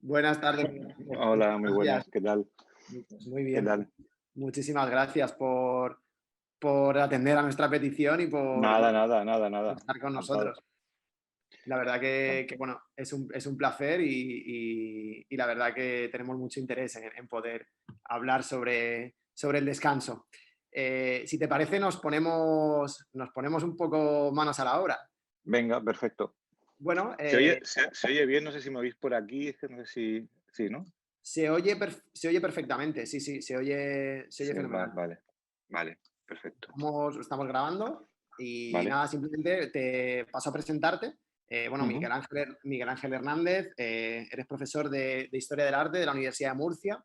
Buenas tardes. Hola, muy Gracias. buenas, ¿qué tal? Pues muy ¿Qué bien. tal? Muchísimas gracias por atender a nuestra petición y por, Nada, bueno, nada, nada, por nada. estar con Encantado. nosotros. La verdad que, bueno, es un placer y la verdad que tenemos mucho interés en poder hablar sobre el descanso. Si te parece, nos ponemos un poco manos a la obra. Venga, perfecto. Bueno, ¿Se oye bien? No sé si me oís por aquí, es que no sé si... Sí, ¿no? se oye perfectamente, sí, sí, se oye Sí, fenomenal. vale, vale, perfecto. Estamos grabando y Vale. nada, simplemente te paso a presentarte. Bueno, Ujú, Miguel Ángel Hernández, eres profesor de Historia del Arte de la Universidad de Murcia,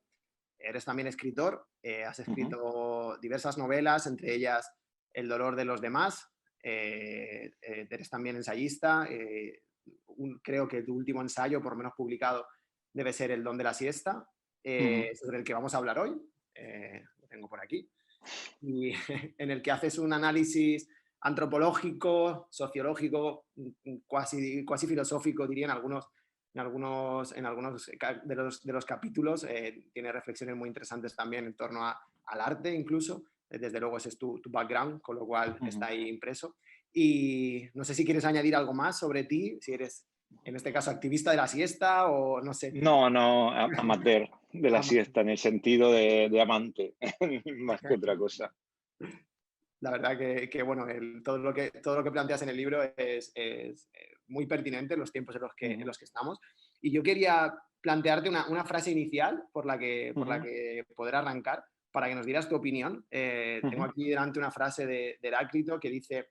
eres también escritor, has ujú, escrito diversas novelas, entre ellas El dolor de los demás, eres también ensayista, creo que tu último ensayo, por lo menos publicado, debe ser El don de la siesta, ujú. sobre el que vamos a hablar hoy. Lo tengo por aquí y en el que haces un análisis antropológico, sociológico, cuasi filosófico, diría, en algunos de los capítulos. Tiene reflexiones muy interesantes también en torno al arte, incluso. Desde luego, ese es tu background, con lo cual está Ujú. ahí impreso. Y no sé si quieres añadir algo más sobre ti, si eres, en este caso, activista de la siesta o no sé. No, no, amateur de la siesta, en el sentido de amante, más que otra cosa. La verdad que, bueno, todo lo que planteas en el libro es muy pertinente en los tiempos en Ujú, los que estamos. Y yo quería plantearte una frase inicial por la ujú, que poder arrancar, para que nos dieras tu opinión. Tengo ujú, aquí delante una frase de Heráclito que dice: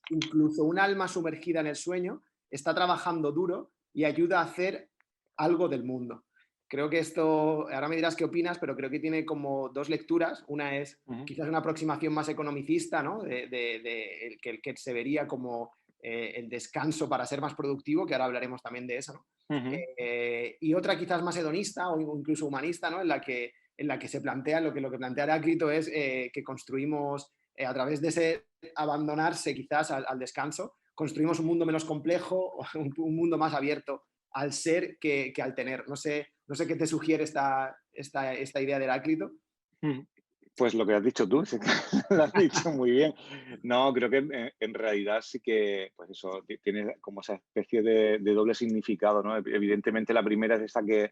incluso un alma sumergida en el sueño está trabajando duro y ayuda a hacer algo del mundo. Creo que esto, ahora me dirás qué opinas, pero creo que tiene como dos lecturas. Una es ujú, quizás una aproximación más economicista, ¿no? El que se vería como el descanso para ser más productivo, que ahora hablaremos también de eso, ¿no? ujú. Y otra quizás más hedonista o incluso humanista, ¿no? En la que se plantea, lo que plantea Heráclito es que construimos, a través de ese abandonarse quizás al descanso, construimos un mundo menos complejo, un mundo más abierto al ser que al tener. No sé qué te sugiere esta idea de Heráclito. Ujú. Pues lo que has dicho tú, sí que lo has dicho muy bien. No, creo que en realidad sí que, pues eso, tiene como esa especie de doble significado, ¿no? Evidentemente la primera es esa que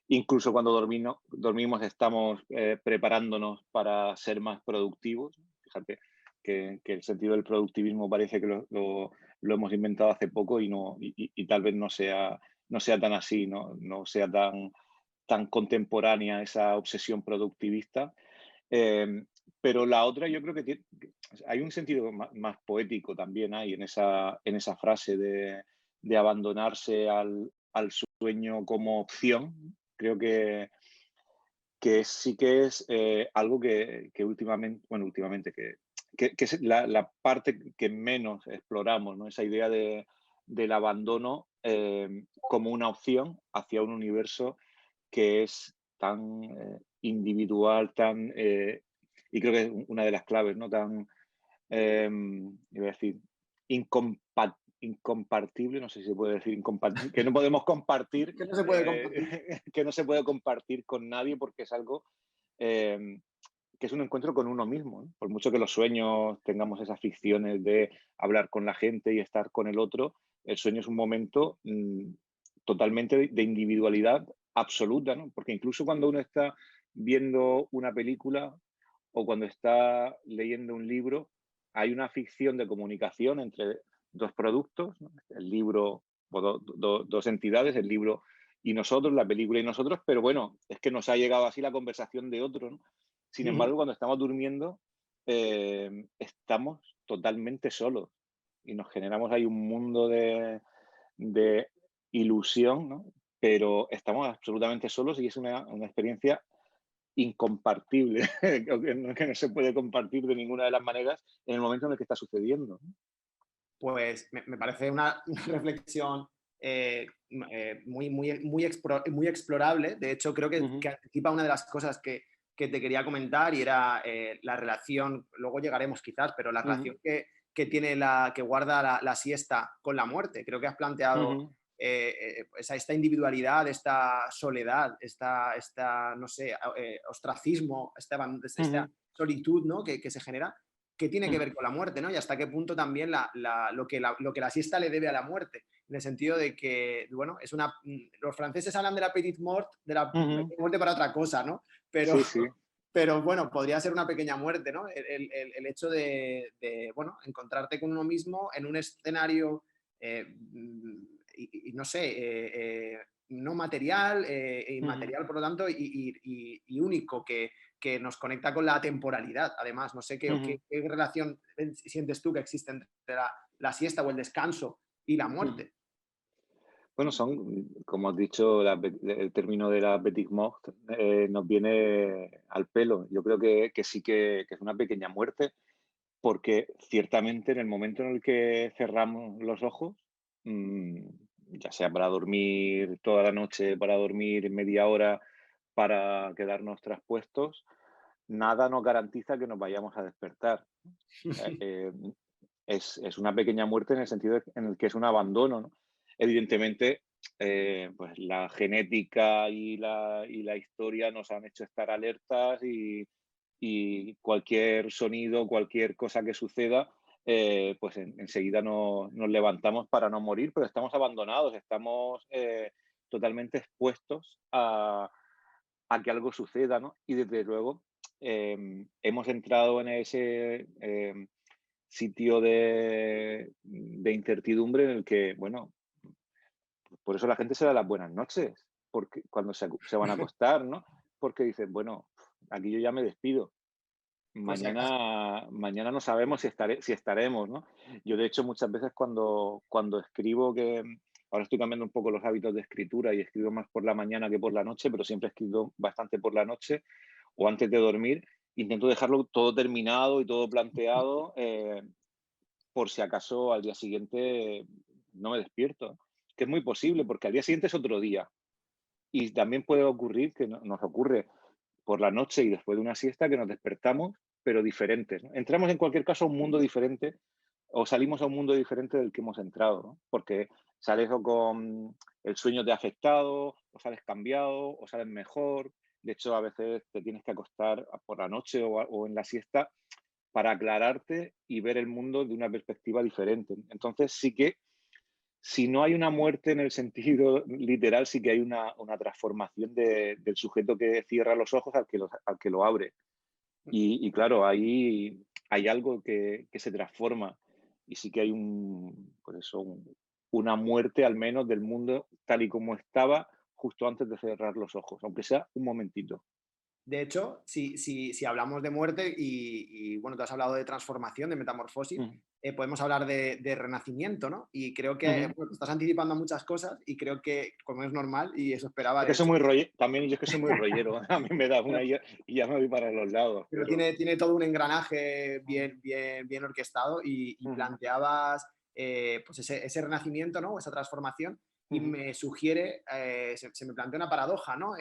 incluso cuando dormimos estamos preparándonos para ser más productivos. Fíjate que el sentido del productivismo parece que lo hemos inventado hace poco y, no, y tal vez no sea tan así, no sea tan contemporánea esa obsesión productivista. Eh, pero la otra yo creo que hay un sentido más poético también hay en esa frase de abandonarse al sueño como opción. Creo que sí que es algo que últimamente, que es la parte que menos exploramos, ¿no? Esa idea del abandono como una opción hacia un universo que es tan individual, y creo que es una de las claves, ¿no? Tan, iba a decir, incompartible, no sé si se puede decir, que no podemos compartir, Que no se puede compartir. que no se puede compartir con nadie porque es algo eh, que es un encuentro con uno mismo, ¿no? Por mucho que los sueños tengamos esas ficciones de hablar con la gente y estar con el otro, el sueño es un momento totalmente de individualidad absoluta, ¿no? Porque incluso cuando uno está viendo una película o cuando está leyendo un libro, hay una ficción de comunicación entre dos productos, ¿no? El libro o dos entidades, el libro y nosotros, la película y nosotros, pero bueno, es que nos ha llegado así la conversación de otro, ¿no? Sin Ujú. embargo, cuando estamos durmiendo, estamos totalmente solos y nos generamos ahí un mundo de ilusión, ¿no? Pero estamos absolutamente solos y es una experiencia incompartible, que no se puede compartir de ninguna de las maneras en el momento en el que está sucediendo, ¿no? Pues me parece una reflexión muy explorable. De hecho, creo que Ujú, anticipa una de las cosas que te quería comentar, y era la relación, luego llegaremos quizás, pero la ujú, relación que tiene que guarda la siesta con la muerte. Creo que has planteado ujú, esta individualidad, esta soledad, no sé, ostracismo, esta solitud, ¿no? que se genera, que tiene que ver con la muerte, ¿no? Y hasta qué punto también lo que la siesta le debe a la muerte, en el sentido de que, bueno, los franceses hablan de la petite mort, de la Ujú. muerte para otra cosa, ¿no? Pero, Sí, sí. pero bueno, podría ser una pequeña muerte, ¿no? El hecho de, bueno, encontrarte con uno mismo en un escenario, y no sé, no material, e Ujú. inmaterial, por lo tanto, y único, que nos conecta con la temporalidad. Además, no sé Ujú. qué relación sientes tú que existe entre la siesta o el descanso y la Ujú. muerte. Bueno, son, como has dicho, el término de la petite mort nos viene al pelo. Yo creo que sí que es una pequeña muerte, porque ciertamente en el momento en el que cerramos los ojos, mm, ya sea para dormir toda la noche, para dormir media hora, para quedarnos traspuestos, nada nos garantiza que nos vayamos a despertar. Eh, eh, es una pequeña muerte en el sentido en el que es un abandono, ¿no? Evidentemente, pues la genética y la historia nos han hecho estar alertas y cualquier sonido, cualquier cosa que suceda, pues enseguida nos levantamos para no morir, pero estamos abandonados, estamos totalmente expuestos a que algo suceda, ¿no? Y desde luego hemos entrado en ese sitio de incertidumbre en el que, bueno, por eso la gente se da las buenas noches, porque cuando se van a acostar, ¿no? Porque dicen, bueno, aquí yo ya me despido. Por si acaso. Mañana no sabemos si estaremos, ¿no? Yo, de hecho, muchas veces cuando escribo, que ahora estoy cambiando un poco los hábitos de escritura y escribo más por la mañana que por la noche, pero siempre escribo bastante por la noche o antes de dormir, intento dejarlo todo terminado y todo planteado, por si acaso al día siguiente no me despierto, que es muy posible, porque al día siguiente es otro día. Y también puede ocurrir que nos ocurre por la noche y después de una siesta que nos despertamos, pero diferentes, ¿no? Entramos en cualquier caso a un mundo diferente o salimos a un mundo diferente del que hemos entrado, ¿no? Porque sales o con el sueño te ha afectado, o sales cambiado, o sales mejor. De hecho, a veces te tienes que acostar por la noche o en la siesta para aclararte y ver el mundo de una perspectiva diferente. Entonces, sí que si no hay una muerte en el sentido literal, sí que hay una transformación del sujeto que cierra los ojos al que lo abre. Y claro, ahí hay algo que se transforma y sí que hay pues eso, una muerte al menos del mundo tal y como estaba justo antes de cerrar los ojos, aunque sea un momentito. De hecho, si hablamos de muerte bueno, tú has hablado de transformación, de metamorfosis, Ujú, podemos hablar de renacimiento, ¿no? Y creo que ujú. bueno, te estás anticipando a muchas cosas y creo que, como es normal, y eso esperaba Es que de soy hecho, muy rollero, también yo es que soy muy rollero, a mí me da una y ya me voy para los lados, pero pero... tiene todo un engranaje bien orquestado y Ujú, planteabas pues ese renacimiento, ¿no? O esa transformación y ujú, me sugiere, se me plantea una paradoja, ¿no?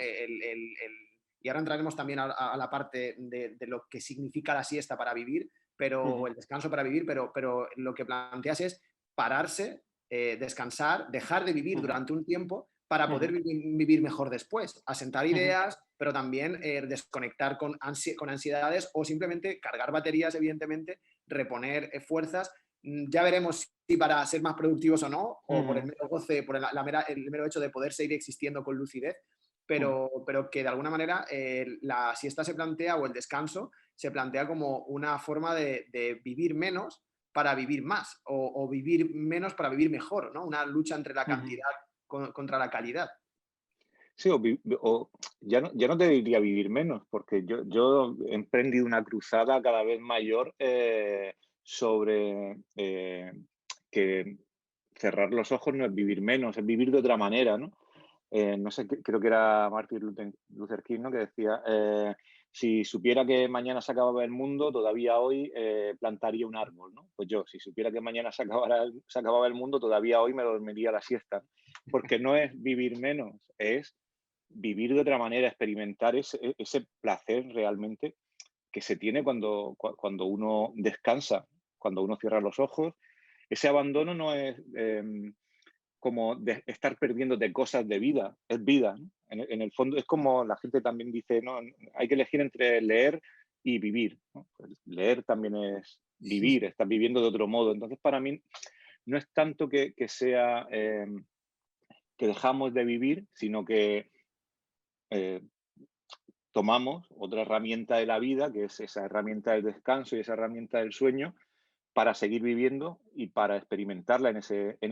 Y ahora entraremos también a la parte de lo que significa la siesta para vivir, o ujú, el descanso para vivir, pero lo que planteas es pararse, descansar, dejar de vivir ujú, durante un tiempo para poder ujú, vivir mejor después, asentar ujú. ideas, pero también desconectar con ansiedades o simplemente cargar baterías, evidentemente, reponer fuerzas. Ya veremos si para ser más productivos o no, o por el Ujú, mero goce, por el mero hecho de poder seguir existiendo con lucidez, ujú, pero que de alguna manera la siesta se plantea, o el descanso, se plantea como una forma de vivir menos para vivir más, o vivir menos para vivir mejor, ¿no? Una lucha entre la ujú. cantidad contra la calidad. Sí, o ya no te diría vivir menos, porque yo he emprendido una cruzada cada vez mayor sobre que cerrar los ojos no es vivir menos, es vivir de otra manera, ¿no? No sé, creo que era Martin Luther King, ¿no? Que decía, si supiera que mañana se acababa el mundo, todavía hoy plantaría un árbol, ¿no? Pues yo, si supiera que mañana se acababa el mundo, todavía hoy me dormiría la siesta. Porque no es vivir menos, es vivir de otra manera, experimentar ese placer realmente que se tiene cuando uno descansa, cuando uno cierra los ojos. Ese abandono no es como de estar perdiéndote cosas de vida, es vida, ¿no? En el fondo es como la gente también dice, no, hay que elegir entre leer y vivir, ¿no? Pues leer también es vivir, estás viviendo de otro modo. Entonces, para mí no es tanto que sea que dejamos de vivir, sino que eh, tomamos otra herramienta de la vida, que es esa herramienta del descanso y esa herramienta del sueño, para seguir viviendo y para experimentarla en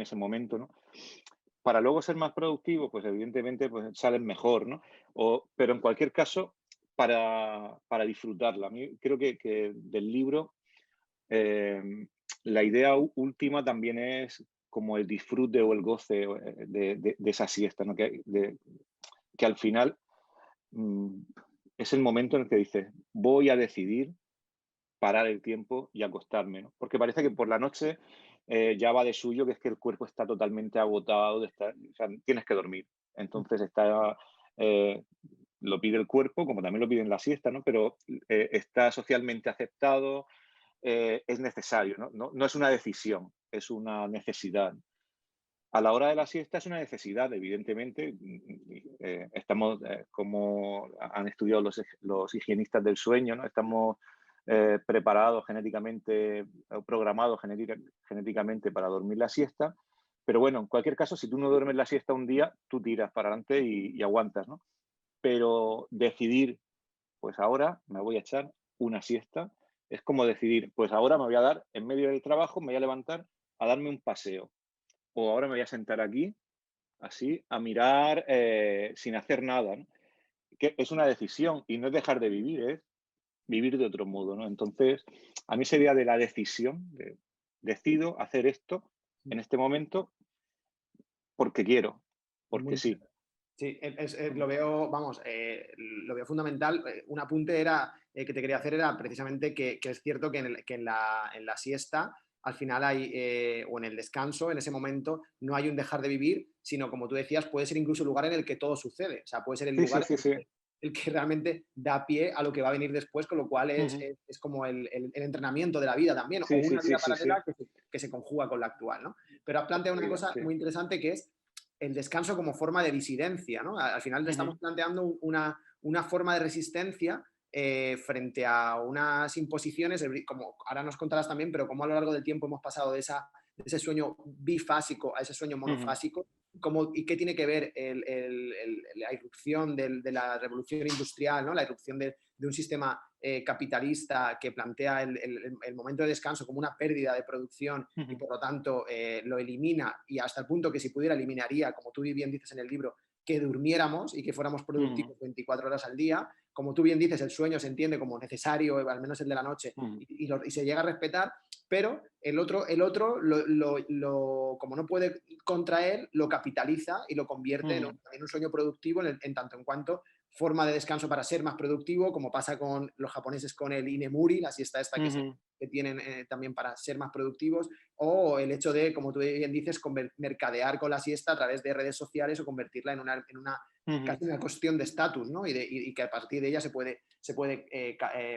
ese momento, ¿no? Para luego ser más productivo, pues evidentemente pues, salen mejor, ¿no? Pero en cualquier caso, para disfrutarla. A mí creo que del libro eh, la idea última también es como el disfrute o el goce de esa siesta, ¿no? Que al final mm, es el momento en el que dices, voy a decidir parar el tiempo y acostarme, ¿no? Porque parece que por la noche ya va de suyo, que es que el cuerpo está totalmente agotado, o sea, tienes que dormir. Entonces eh, lo pide el cuerpo, como también lo piden la siesta, ¿no? Pero está socialmente aceptado, es necesario, ¿no? No es una decisión, es una necesidad. A la hora de la siesta es una necesidad, evidentemente. Estamos, como han estudiado los higienistas del sueño, ¿no? Estamos preparados genéticamente, o programados genéticamente para dormir la siesta. Pero bueno, en cualquier caso, si tú no duermes la siesta un día, tú tiras para adelante y aguantas, ¿no? Pero decidir, pues ahora me voy a echar una siesta, es como decidir, pues ahora me voy a dar, en medio del trabajo, me voy a levantar a darme un paseo o ahora me voy a sentar aquí, así, a mirar sin hacer nada, ¿no? Que es una decisión y no es dejar de vivir, es vivir de otro modo, ¿no? Entonces, a mí sería de la decisión, decido hacer esto en este momento porque quiero, porque Muy sí. Sí, lo veo, vamos, lo veo fundamental. Un apunte era, que te quería hacer era precisamente que es cierto que, en la siesta al final hay, o en el descanso, en ese momento, no hay un dejar de vivir, sino como tú decías, puede ser incluso el lugar en el que todo sucede. O sea, puede ser el Sí, sí, lugar sí, sí. el que realmente da pie a lo que va a venir después, con lo cual Ujú. es como el entrenamiento de la vida también, o Sí, sí, una sí, vida sí, sí. paralela que se conjuga con la actual, ¿no? Pero has planteado una Vida, cosa sí. muy interesante que es el descanso como forma de disidencia, ¿no? Al final le estamos Ujú, planteando una forma de resistencia frente a unas imposiciones, como ahora nos contarás también, pero como a lo largo del tiempo hemos pasado de ese sueño bifásico a ese sueño ujú, monofásico, y qué tiene que ver la irrupción de la revolución industrial, ¿no? La irrupción de un sistema capitalista que plantea el momento de descanso como una pérdida de producción y ujú, por lo tanto lo elimina y hasta el punto que si pudiera eliminaría, como tú bien dices en el libro, que durmiéramos y que fuéramos ujú, productivos 24 horas al día. Como tú bien dices, el sueño se entiende como necesario, al menos el de la noche, ujú, y se llega a respetar, pero el otro como no puede contra él, lo capitaliza y lo convierte ujú, en un sueño productivo en tanto en cuanto forma de descanso para ser más productivo, como pasa con los japoneses con el inemuri, la siesta esta ujú, que tienen también para ser más productivos, o el hecho de, como tú bien dices, mercadear con la siesta a través de redes sociales o convertirla en una ujú. casi una cuestión de estatus, ¿no? Y que a partir de ella se puede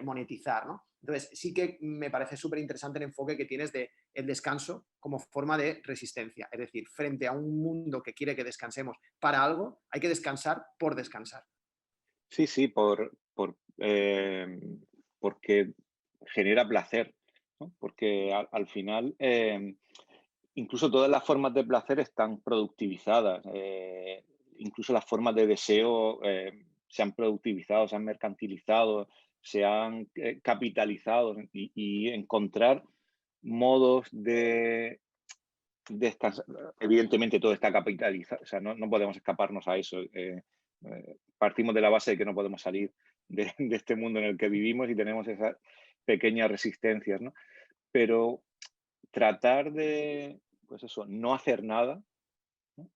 monetizar, ¿no? Entonces, sí que me parece súper interesante el enfoque que tienes de el descanso como forma de resistencia. Es decir, frente a un mundo que quiere que descansemos para algo, hay que descansar por descansar. Sí, sí, porque genera placer, ¿no? Porque al final, incluso todas las formas de placer están productivizadas. Incluso las formas de deseo se han productivizado, se han mercantilizado, se han capitalizado y encontrar modos de descansar. Evidentemente todo está capitalizado, o sea, no podemos escaparnos a eso. Partimos de la base de que no podemos salir de este mundo en el que vivimos y tenemos esas pequeñas resistencias, ¿no? Pero tratar de, pues eso, no hacer nada, ¿no?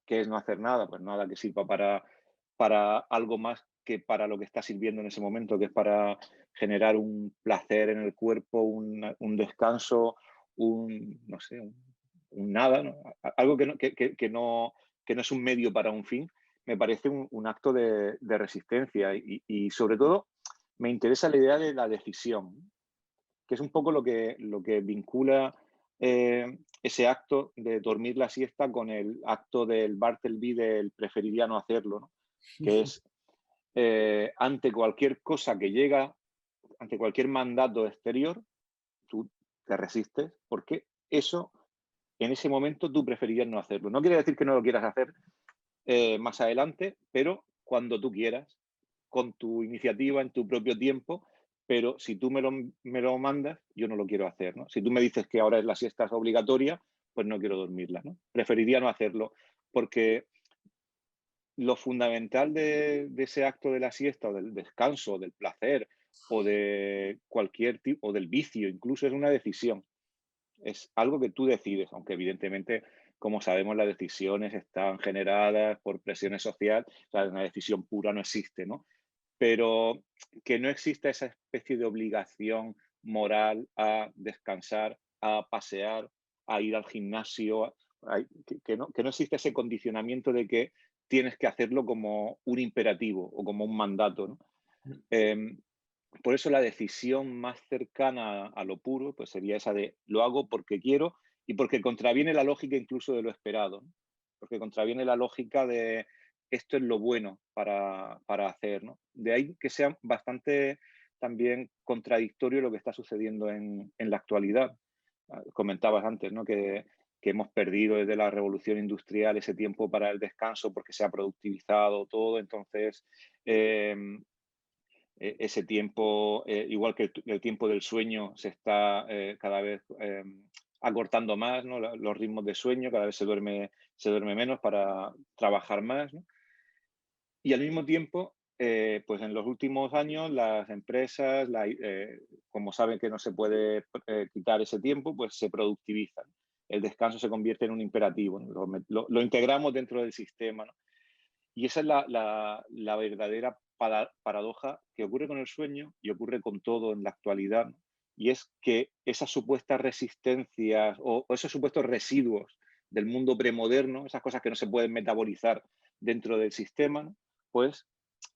¿Qué es no hacer nada? Pues nada que sirva para algo más que para lo que está sirviendo en ese momento, que es para generar un placer en el cuerpo, un descanso, no sé, un nada, ¿no? Algo que no es un medio para un fin, me parece un acto de resistencia y sobre todo me interesa la idea de la decisión, que es un poco lo que vincula ese acto de dormir la siesta con el acto del Bartleby del preferiría no hacerlo, ¿no? Que es ante cualquier cosa que llega, ante cualquier mandato exterior, tú te resistes porque eso, en ese momento, tú preferirías no hacerlo. No quiere decir que no lo quieras hacer más adelante, pero cuando tú quieras, con tu iniciativa, en tu propio tiempo, pero si tú me lo mandas, yo no lo quiero hacer, ¿no? Si tú me dices que ahora es la siesta es obligatoria, pues no quiero dormirla, ¿no? Preferiría no hacerlo, porque lo fundamental de ese acto de la siesta o del descanso, del placer o de cualquier tipo, o del vicio, incluso es una decisión. Es algo que tú decides, aunque evidentemente, como sabemos, las decisiones están generadas por presiones sociales, o sea, una decisión pura no existe, ¿no? Pero que no exista esa especie de obligación moral a descansar, a pasear, a ir al gimnasio, que no existe ese condicionamiento de que tienes que hacerlo como un imperativo o como un mandato, ¿no? Em, por eso la decisión más cercana a lo puro pues sería esa de lo hago porque quiero y porque contraviene la lógica incluso de lo esperado, ¿no? Porque contraviene la lógica de esto es lo bueno para hacer, ¿no? De ahí que sea bastante también contradictorio lo que está sucediendo en la actualidad. Comentabas antes, ¿no? Que hemos perdido desde la revolución industrial ese tiempo para el descanso porque se ha productivizado todo, entonces ese tiempo, igual que el tiempo del sueño, se está cada vez acortando más, ¿no? Los ritmos de sueño, cada vez se duerme menos para trabajar más, ¿no? Y al mismo tiempo, pues en los últimos años las empresas, como saben que no se puede quitar ese tiempo, pues se productivizan. El descanso se convierte en un imperativo, ¿no? Lo integramos dentro del sistema, ¿no? Y esa es la verdadera paradoja que ocurre con el sueño y ocurre con todo en la actualidad, ¿no? Y es que esas supuestas resistencias o esos supuestos residuos del mundo premoderno, esas cosas que no se pueden metabolizar dentro del sistema, ¿no? Pues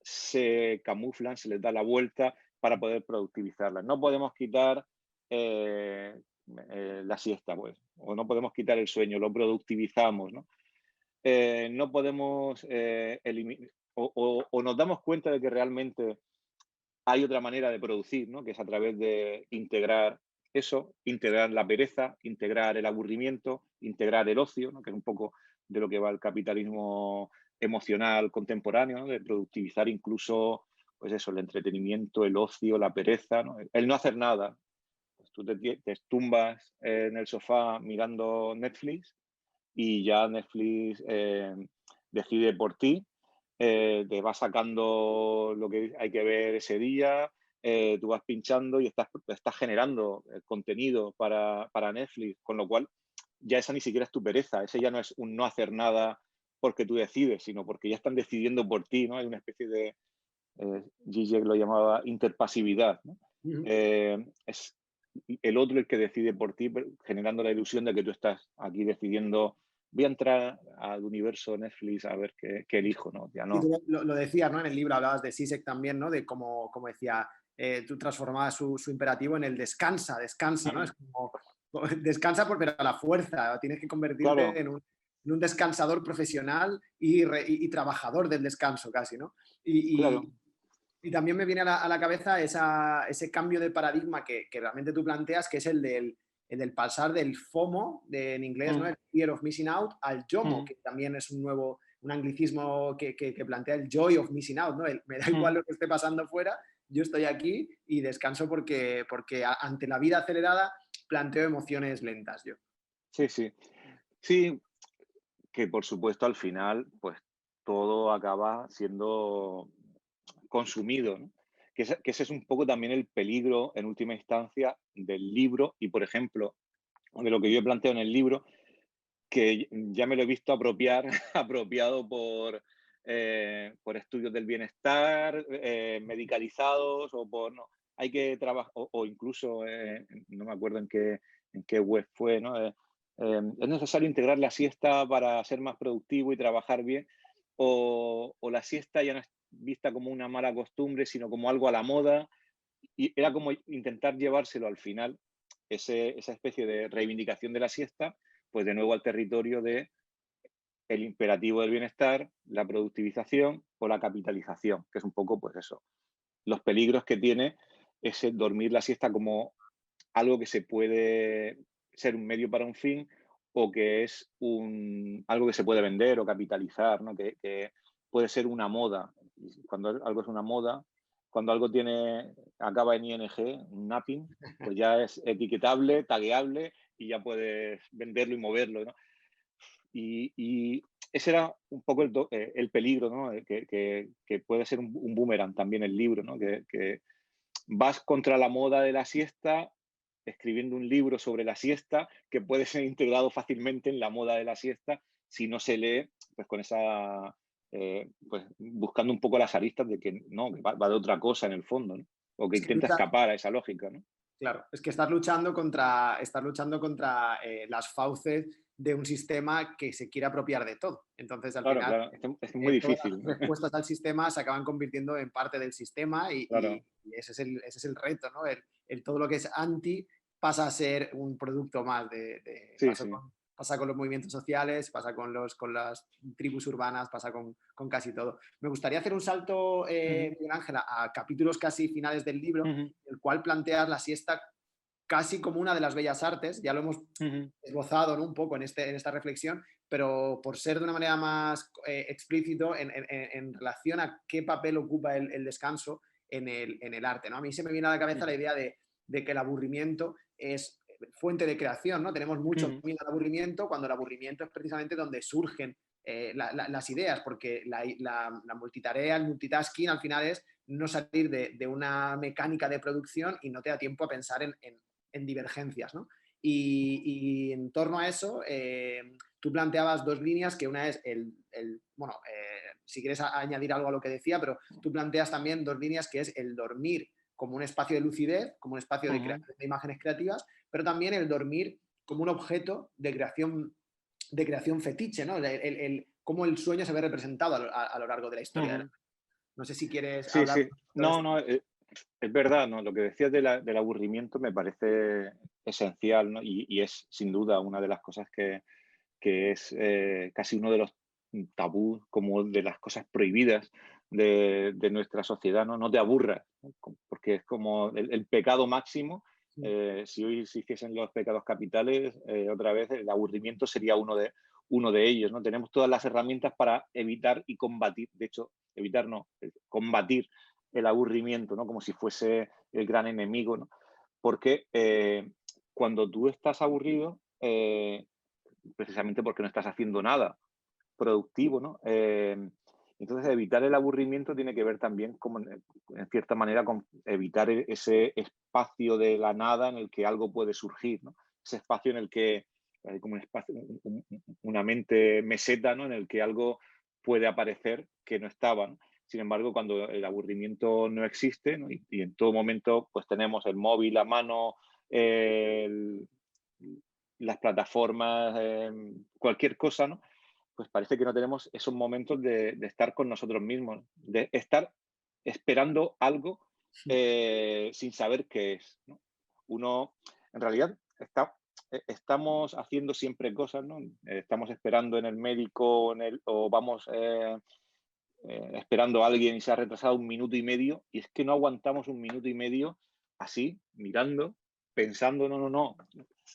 se camuflan, se les da la vuelta para poder productivizarlas. No podemos quitar la siesta, pues, o no podemos quitar el sueño, lo productivizamos, ¿no? No podemos eliminar, o nos damos cuenta de que realmente hay otra manera de producir, ¿no? Que es a través de integrar eso, integrar la pereza, integrar el aburrimiento, integrar el ocio, ¿no? Que es un poco de lo que va el capitalismo emocional contemporáneo, ¿no? De productivizar incluso, pues eso, el entretenimiento, el ocio, la pereza, ¿no? El no hacer nada. Pues tú te tumbas en el sofá mirando Netflix y ya Netflix decide por ti, te va sacando lo que hay que ver ese día, tú vas pinchando y estás generando contenido para Netflix, con lo cual ya esa ni siquiera es tu pereza, ese ya no es un no hacer nada porque tú decides, sino porque ya están decidiendo por ti, ¿no? Hay una especie de, Zizek lo llamaba interpasividad, ¿no? Ujú. Es el otro el que decide por ti, generando la ilusión de que tú estás aquí decidiendo, voy a entrar al universo Netflix a ver qué elijo, ¿no? Ya Y tú no. lo decías, ¿no? En el libro hablabas de Sisek también, ¿no? De cómo decía, tú transformabas su imperativo en el descansa, descansa, ¿no? Es como, descansa pero a la fuerza, tienes que convertirte Claro, en un descansador profesional y trabajador del descanso casi, ¿no? Y, claro. y- y también me viene a la cabeza ese cambio de paradigma que realmente tú planteas, que es el del pasar del FOMO, en inglés, ¿no? Mm, El Fear of Missing Out, al JOMO, mm, que también es un anglicismo que plantea el joy of missing out, ¿no? Me da igual mm. lo que esté pasando fuera, yo estoy aquí y descanso porque ante la vida acelerada planteo emociones lentas yo. Sí, sí. Sí, que por supuesto al final, pues todo acaba siendo consumido, ¿no? Que ese es un poco también el peligro, en última instancia, del libro y, por ejemplo, de lo que yo planteo en el libro, que ya me lo he visto apropiado por estudios del bienestar, medicalizados, o por, no, hay que trabajar, o incluso, no me acuerdo en qué web fue, ¿no? Es necesario integrar la siesta para ser más productivo y trabajar bien, o la siesta ya no es vista como una mala costumbre, sino como algo a la moda, y era como intentar llevárselo al final. esa especie de reivindicación de la siesta, pues de nuevo al territorio de el imperativo del bienestar, la productivización o la capitalización, que es un poco, pues eso, los peligros que tiene ese dormir la siesta como algo que se puede ser un medio para un fin o que es algo que se puede vender o capitalizar, ¿no? Que puede ser una moda. Y cuando algo es una moda, cuando algo acaba en ing, un napping, pues ya es etiquetable, tagueable y ya puedes venderlo y moverlo, ¿no? Y ese era un poco el peligro, ¿no? Que puede ser un boomerang también el libro, ¿no? Que vas contra la moda de la siesta, escribiendo un libro sobre la siesta que puede ser integrado fácilmente en la moda de la siesta si no se lee pues con esa, pues buscando un poco las aristas de que no, que va de otra cosa en el fondo, ¿no? O que Es que intenta escapar a esa lógica, ¿no? claro, es que estás luchando contra las fauces de un sistema que se quiere apropiar de todo. Entonces, al Claro, final, claro, es muy todas difícil, las ¿no? respuestas al sistema se acaban convirtiendo en parte del sistema Claro, y ese es el reto, ¿no? Todo lo que es anti pasa a ser un producto más sí, sí. pasa con los movimientos sociales, pasa con las tribus urbanas, pasa con casi todo. Me gustaría hacer un salto, Ujú, Miguel Ángel, a capítulos casi finales del libro, ujú, el cual planteas la siesta casi como una de las bellas artes, ya lo hemos ujú, esbozado, ¿no? Un poco en esta reflexión, pero por ser de una manera más explícito en relación a qué papel ocupa el descanso en el arte, ¿no? A mí se me viene a la cabeza la ujú, idea de que el aburrimiento es fuente de creación, ¿no? Tenemos mucho ujú, miedo al aburrimiento cuando el aburrimiento es precisamente donde surgen las ideas, porque la multitarea, el multitasking al final es no salir de una mecánica de producción y no te da tiempo a pensar en divergencias, ¿no? Y en torno a eso, tú planteabas dos líneas, que una es bueno, si quieres añadir algo a lo que decía, pero tú planteas también dos líneas, que es el dormir como un espacio de lucidez, como un espacio de ujú. creación de imágenes creativas, pero también el dormir como un objeto de creación fetiche, ¿no? Cómo el sueño se ve representado a lo largo de la historia. Ujú. No sé si quieres Sí, hablar sí. de No, esto. no, es verdad, ¿no? Lo que decías del aburrimiento me parece esencial, ¿no? Y es sin duda una de las cosas que es casi uno de los tabús, como de las cosas prohibidas de nuestra sociedad, ¿no? No te aburras, ¿no? Porque es como el pecado máximo. Si hoy se hiciesen los pecados capitales, otra vez el aburrimiento sería uno de ellos, ¿no? Tenemos todas las herramientas para evitar y combatir, de hecho, evitar no, combatir el aburrimiento, ¿no? Como si fuese el gran enemigo, ¿no? Porque cuando tú estás aburrido, precisamente porque no estás haciendo nada productivo, ¿no? Entonces, evitar el aburrimiento tiene que ver también, como en cierta manera, con evitar ese espacio de la nada en el que algo puede surgir, ¿no? Ese espacio en el que hay como un espacio, una mente meseta, ¿no? En el que algo puede aparecer que no estaba, ¿no? Sin embargo, cuando el aburrimiento no existe, ¿no? Y en todo momento pues tenemos el móvil a mano, el, las plataformas, cualquier cosa, ¿no? Pues parece que no tenemos esos momentos de estar con nosotros mismos, de estar esperando algo sin saber qué es, ¿no? Uno, en realidad, estamos haciendo siempre cosas, ¿no? Estamos esperando en el médico o vamos esperando a alguien y se ha retrasado un minuto y medio, y es que no aguantamos un minuto y medio así, mirando, pensando, no, no, no.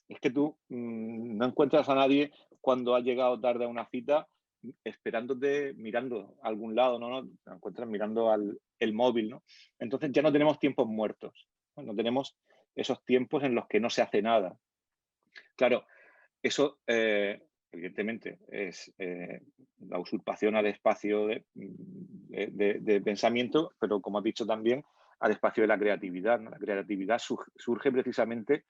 Es que tú no encuentras a nadie cuando has llegado tarde a una cita esperándote, mirando a algún lado, no, no, te encuentras mirando el móvil, ¿no? Entonces ya no tenemos tiempos muertos, ¿no? No tenemos esos tiempos en los que no se hace nada. Claro, eso, evidentemente, es la usurpación al espacio de pensamiento, pero como has dicho también, al espacio de la creatividad, ¿no? La creatividad surge precisamente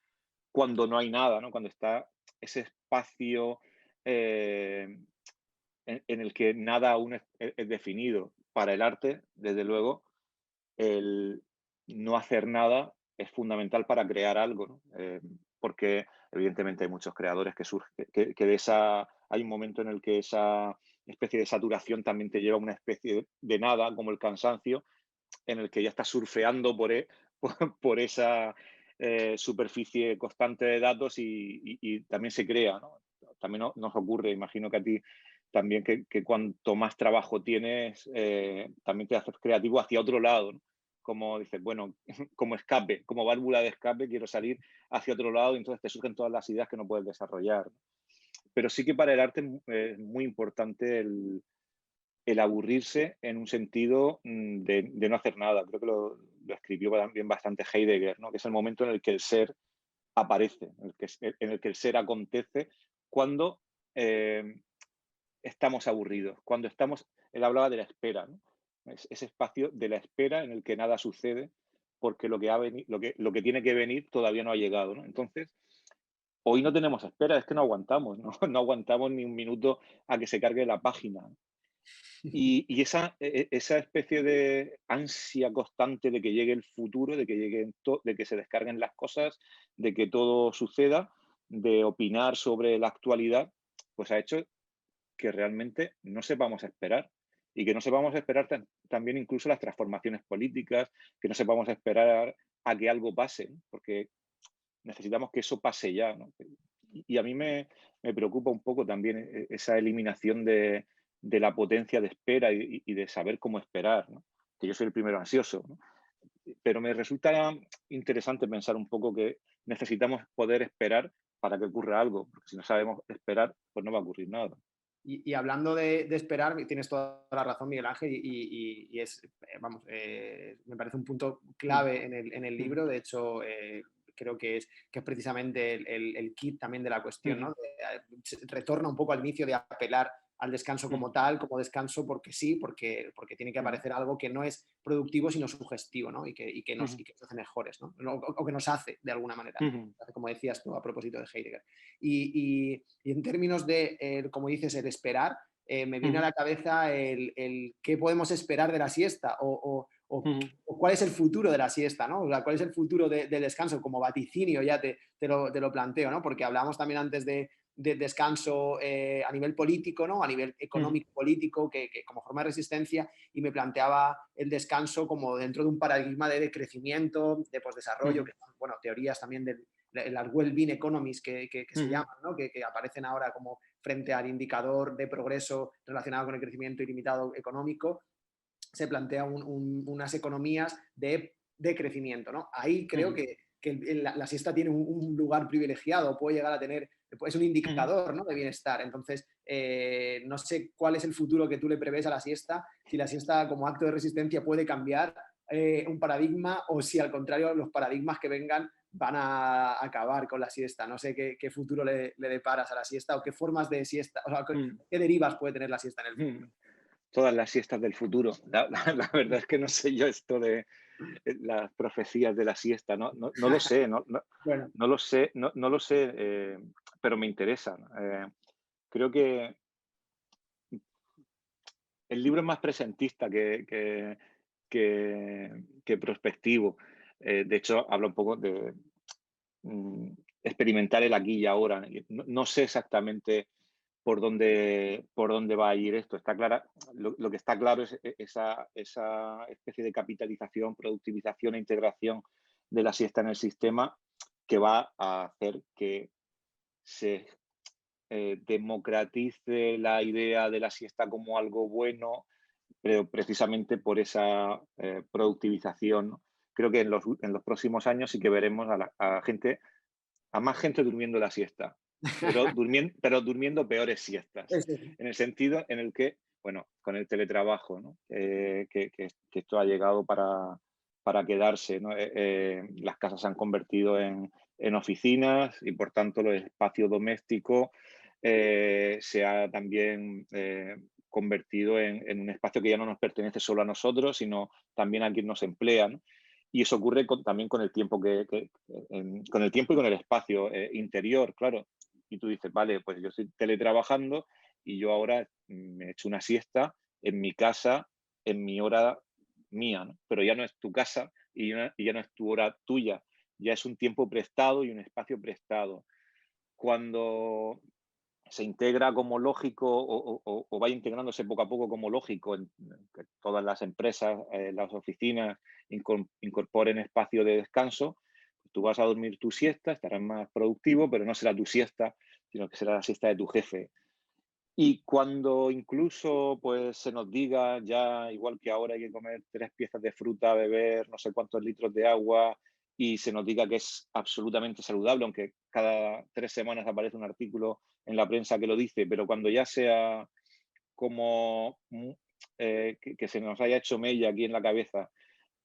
cuando no hay nada, ¿no? Cuando está ese espacio eh, en el que nada aún es definido. Para el arte, desde luego, el no hacer nada es fundamental para crear algo, ¿no? Porque evidentemente hay muchos creadores que surgen, que de esa, hay un momento en el que esa especie de saturación también te lleva a una especie de nada, como el cansancio, en el que ya estás surfeando por esa, superficie constante de datos y también se crea, ¿no? También nos ocurre, imagino que a ti también, que cuanto más trabajo tienes, también te haces creativo hacia otro lado, ¿no? Como dices, bueno, como escape, como válvula de escape, quiero salir hacia otro lado y entonces te surgen todas las ideas que no puedes desarrollar. Pero sí que para el arte es muy importante el aburrirse en un sentido de no hacer nada. Creo que lo escribió también bastante Heidegger, ¿no? Que es el momento en el que el ser aparece, en el que el ser acontece cuando estamos aburridos, cuando estamos, él hablaba de la espera, ¿no? Ese espacio de la espera en el que nada sucede porque lo que tiene que venir todavía no ha llegado, ¿no? Entonces, hoy no tenemos espera, es que no aguantamos, ¿no? No aguantamos ni un minuto a que se cargue la página. Y esa especie de ansia constante de que llegue el futuro, de que se descarguen las cosas, de que todo suceda, de opinar sobre la actualidad, pues ha hecho que realmente no sepamos esperar. Y que no sepamos esperar también incluso las transformaciones políticas, que no sepamos esperar a que algo pase, ¿no? Porque necesitamos que eso pase ya, ¿no? Y a mí me preocupa un poco también esa eliminación de la potencia de espera y de saber cómo esperar, ¿no? Que yo soy el primero ansioso, ¿no? Pero me resulta interesante pensar un poco que necesitamos poder esperar para que ocurra algo, porque si no sabemos esperar, pues no va a ocurrir nada. Y hablando de esperar, tienes toda la razón, Miguel Ángel, y es, vamos, me parece un punto Mm, clave en el mm, libro. De hecho, creo que es precisamente el kit también de la cuestión, ¿no? mm, Retorna un poco al inicio de apelar al descanso mm, como tal, como descanso porque sí, porque tiene que mm, aparecer algo que no es productivo, sino sugestivo, ¿no? mm, Y que nos hace mejores, ¿no? O que nos hace, de alguna manera, mm, como decías tú a propósito de Heidegger. Y en términos de, como dices, el esperar, me viene a mm, la cabeza el qué podemos esperar de la siesta mm, o cuál es el futuro de la siesta, ¿no? O sea, cuál es el futuro del descanso como vaticinio, ya te lo planteo, ¿no? Porque hablábamos también antes de descanso a nivel político, ¿no? A nivel mm, económico político, que como forma de resistencia, y me planteaba el descanso como dentro de un paradigma de crecimiento, de posdesarrollo, mm, que son, bueno, teorías también las well-being economies que se mm, llaman, ¿no? Que aparecen ahora como frente al indicador de progreso relacionado con el crecimiento ilimitado económico, se plantea unas economías de crecimiento, ¿no? Ahí creo mm, que la siesta tiene un lugar privilegiado, puede llegar a tener, es un mm. indicador, ¿no? De bienestar. Entonces, no sé cuál es el futuro que tú le prevés a la siesta, si la siesta como acto de resistencia puede cambiar un paradigma o si al contrario los paradigmas que vengan van a acabar con la siesta. No sé qué futuro le deparas a la siesta o qué formas de siesta, o sea, Mm, qué derivas puede tener la siesta en el futuro. mm. Todas las siestas del futuro. La verdad es que no sé yo esto de las profecías de la siesta, no lo sé, Bueno, no lo sé, no lo sé, pero me interesan. Creo que el libro es más presentista que prospectivo. De hecho, habla un poco de mm, experimentar el aquí y ahora. No sé exactamente por dónde va a ir esto. Está clara, lo que está claro es esa especie de capitalización, productivización e integración de la siesta en el sistema que va a hacer que se democratice la idea de la siesta como algo bueno, pero precisamente por esa productivización, ¿no? Creo que en los próximos años sí que veremos a más gente durmiendo la siesta, pero durmiendo peores siestas, es eso. en el sentido en el que, bueno, con el teletrabajo, ¿no? Que esto ha llegado para quedarse, ¿no? Las casas se han convertido en oficinas y por tanto el espacio doméstico se ha también convertido en un espacio que ya no nos pertenece solo a nosotros, sino también a quien nos emplea, ¿no? Y eso ocurre también con el tiempo con el tiempo y con el espacio interior, claro. Y tú dices, vale, pues yo estoy teletrabajando y yo ahora me echo una siesta en mi casa, en mi hora mía, ¿no? Pero ya no es tu casa y ya no es tu hora tuya, ya es un tiempo prestado y un espacio prestado. Cuando se integra como lógico o vaya integrándose poco a poco como lógico en que todas las empresas, las oficinas incorporen espacio de descanso, tú vas a dormir tu siesta, estarás más productivo, pero no será tu siesta, sino que será la siesta de tu jefe. Y cuando incluso pues, se nos diga ya, igual que ahora hay que comer 3 piezas de fruta, beber no sé cuántos litros de agua, y se nos diga que es absolutamente saludable, aunque cada 3 semanas aparece un artículo en la prensa que lo dice, pero cuando ya sea como que se nos haya hecho mella aquí en la cabeza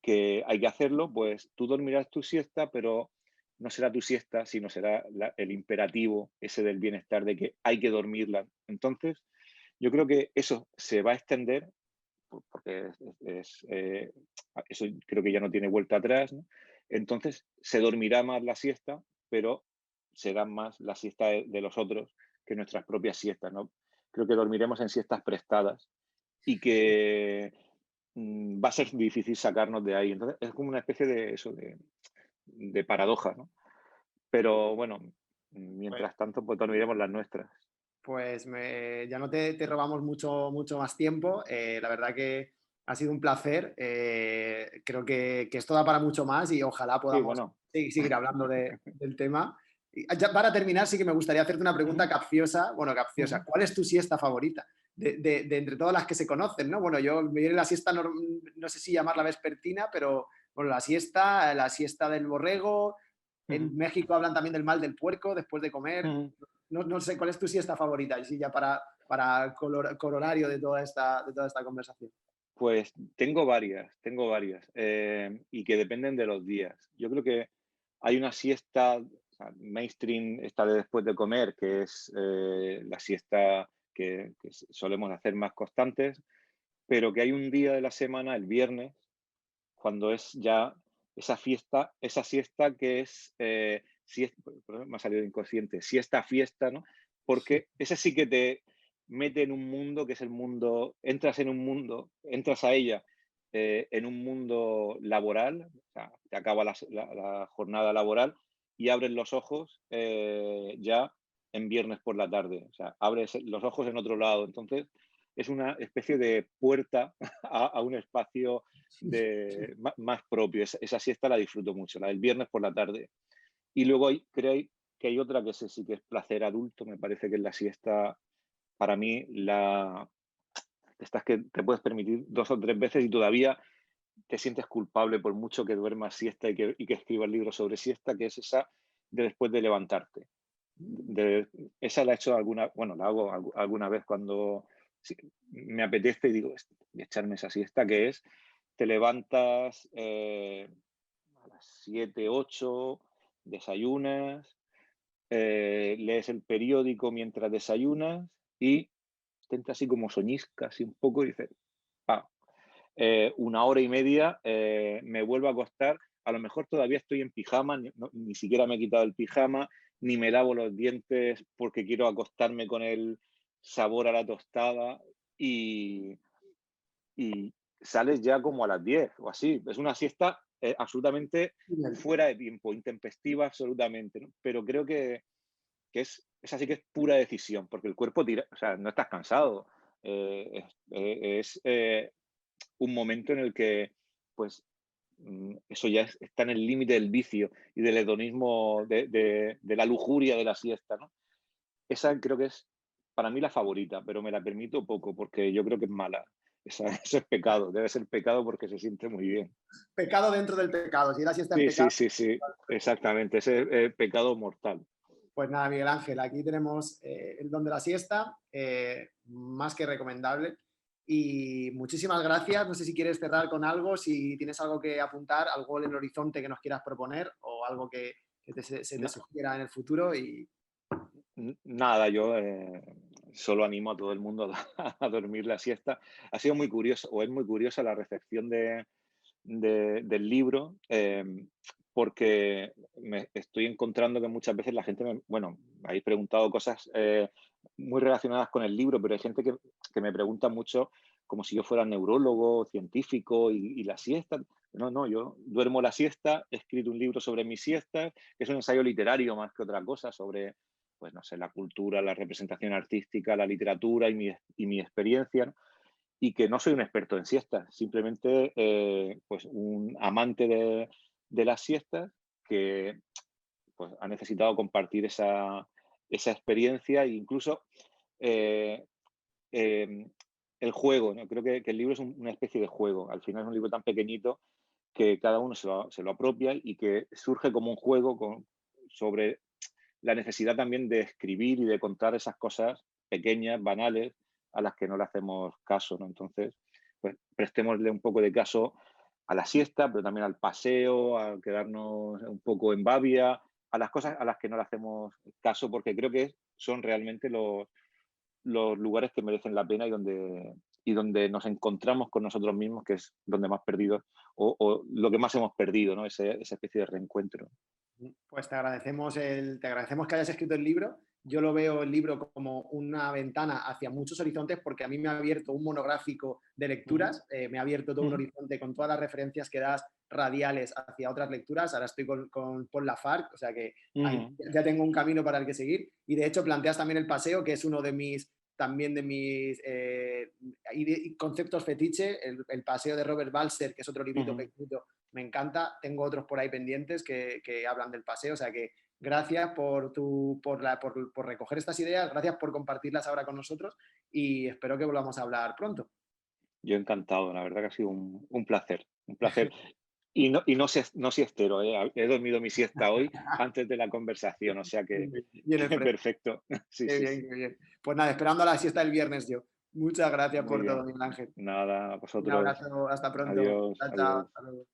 que hay que hacerlo, pues tú dormirás tu siesta, pero no será tu siesta, sino será el imperativo ese del bienestar de que hay que dormirla. Entonces, yo creo que eso se va a extender porque eso creo que ya no tiene vuelta atrás, ¿no? Entonces, se dormirá más la siesta, pero será más la siesta de los otros que nuestras propias siestas, ¿no? Creo que dormiremos en siestas prestadas y que va a ser difícil sacarnos de ahí. Entonces, es como una especie de eso, de paradoja, ¿no? Pero bueno, Pues, mientras tanto, pues dormiremos las nuestras. pues ya no te robamos mucho más tiempo. La verdad que ha sido un placer. Creo que esto da para mucho más y ojalá Sí, podamos bueno. seguir hablando del tema. Y ya para terminar, sí que me gustaría hacerte una pregunta Ujú, capciosa. Bueno, capciosa. ujú. ¿Cuál es tu siesta favorita? De entre todas las que se conocen, ¿no? Bueno, yo me viene la siesta, no sé si llamarla vespertina, pero bueno, la siesta del borrego. En Ujú, México hablan también del mal del puerco después de comer. ujú. No sé, ¿cuál es tu siesta favorita? Y sí, ya para corolario de toda esta conversación. Pues tengo varias, y que dependen de los días. Yo creo que hay una siesta, o sea, mainstream, esta de después de comer, que es la siesta que solemos hacer más constantes, pero que hay un día de la semana, el viernes, cuando es ya esa siesta que es, me ha salido inconsciente, siesta fiesta, ¿no? Porque ese sí que te mete en un mundo que es el mundo, entras a ella en un mundo laboral, o sea, te acaba la jornada laboral y abres los ojos ya en viernes por la tarde, o sea, abres los ojos en otro lado. Entonces, es una especie de puerta a un espacio más propio. Esa siesta la disfruto mucho, la del viernes por la tarde. Y luego creo que hay otra que sí que es placer adulto, me parece que es la siesta, para mí, estas que te puedes permitir 2 o 3 veces y todavía te sientes culpable por mucho que duermas siesta y que escribas libros sobre siesta, que es esa de después de levantarte. Esa la he hecho bueno, la hago alguna vez cuando sí, me apetece y digo, voy a echarme esa siesta, que es, te levantas a las 7 8, desayunas, lees el periódico mientras desayunas y te entra así como soñisca, así un poco y dices, pa, 1 hora y media, me vuelvo a acostar, a lo mejor todavía estoy en pijama, ni siquiera me he quitado el pijama, ni me lavo los dientes porque quiero acostarme con el sabor a la tostada y, y sales ya como a las 10 o así. Es una siesta absolutamente fuera de tiempo, intempestiva absolutamente, ¿no? Pero creo que es así que es pura decisión, porque el cuerpo tira, o sea, no estás cansado. Es un momento en el que, pues, eso ya está en el límite del vicio y del hedonismo, de la lujuria de la siesta, ¿no? Esa creo que es para mí la favorita, pero me la permito poco porque yo creo que es mala. Eso es pecado, debe ser pecado porque se siente muy bien. Pecado dentro del pecado. Si la siesta es Sí, sí, pecado, sí, sí, exactamente, ese pecado mortal. pues nada, Miguel Ángel, aquí tenemos el don de la siesta, más que recomendable. Y muchísimas gracias. No sé si quieres cerrar con algo, si tienes algo que apuntar, algo en el horizonte que nos quieras proponer o algo que se te Na- sugiera en el futuro. Y Nada, yo solo animo a todo el mundo a dormir la siesta. Ha sido muy curioso, o es muy curiosa la recepción del libro, porque me estoy encontrando que muchas veces la gente, bueno, me habéis preguntado cosas muy relacionadas con el libro, pero hay gente que me pregunta mucho como si yo fuera neurólogo, científico y la siesta. No, no, yo duermo la siesta, he escrito un libro sobre mis siestas, que es un ensayo literario más que otra cosa, sobre, pues no sé, la cultura, la representación artística, la literatura y mi experiencia, ¿no? Y que no soy un experto en siestas, simplemente pues un amante de las siestas que pues, ha necesitado compartir esa experiencia e incluso eh, eh, el juego, ¿no? Creo que el libro es una especie de juego. Al final es un libro tan pequeñito que cada uno se lo apropia y que surge como un juego sobre la necesidad también de escribir y de contar esas cosas pequeñas, banales, a las que no le hacemos caso, ¿no? Entonces, pues prestémosle un poco de caso a la siesta, pero también al paseo, a quedarnos un poco en Bavia, a las cosas a las que no le hacemos caso, porque creo que son realmente los lugares que merecen la pena y donde nos encontramos con nosotros mismos, que es donde más perdidos o lo que más hemos perdido, ¿no? Esa especie de reencuentro. Pues te agradecemos que hayas escrito el libro. Yo lo veo el libro como una ventana hacia muchos horizontes porque a mí me ha abierto un monográfico de Ujú, lecturas, me ha abierto todo un ujú, horizonte con todas las referencias que das radiales hacia otras lecturas. Ahora estoy con Paul Lafargue, o sea que ahí ujú. ya tengo un camino para el que seguir. Y de hecho planteas también el paseo, que es uno de mis también de mis conceptos fetiche, el paseo de Robert Balser, que es otro librito Ujú. pequeñito, me encanta. Tengo otros por ahí pendientes que hablan del paseo, o sea que gracias por recoger estas ideas, gracias por compartirlas ahora con nosotros y espero que volvamos a hablar pronto. Yo encantado, la verdad que ha sido un placer, un placer. Y no siestero, ¿eh? He dormido mi siesta hoy antes de la conversación, o sea que, Bien el que fresco, perfecto. Sí, qué sí, bien, sí. qué bien. Pues nada, esperando a la siesta del viernes yo. Muchas gracias Muy por todo, bien. Miguel Ángel. Nada, a Un vosotros. abrazo, hasta pronto. Adiós, Chao, chao, adiós. hasta luego.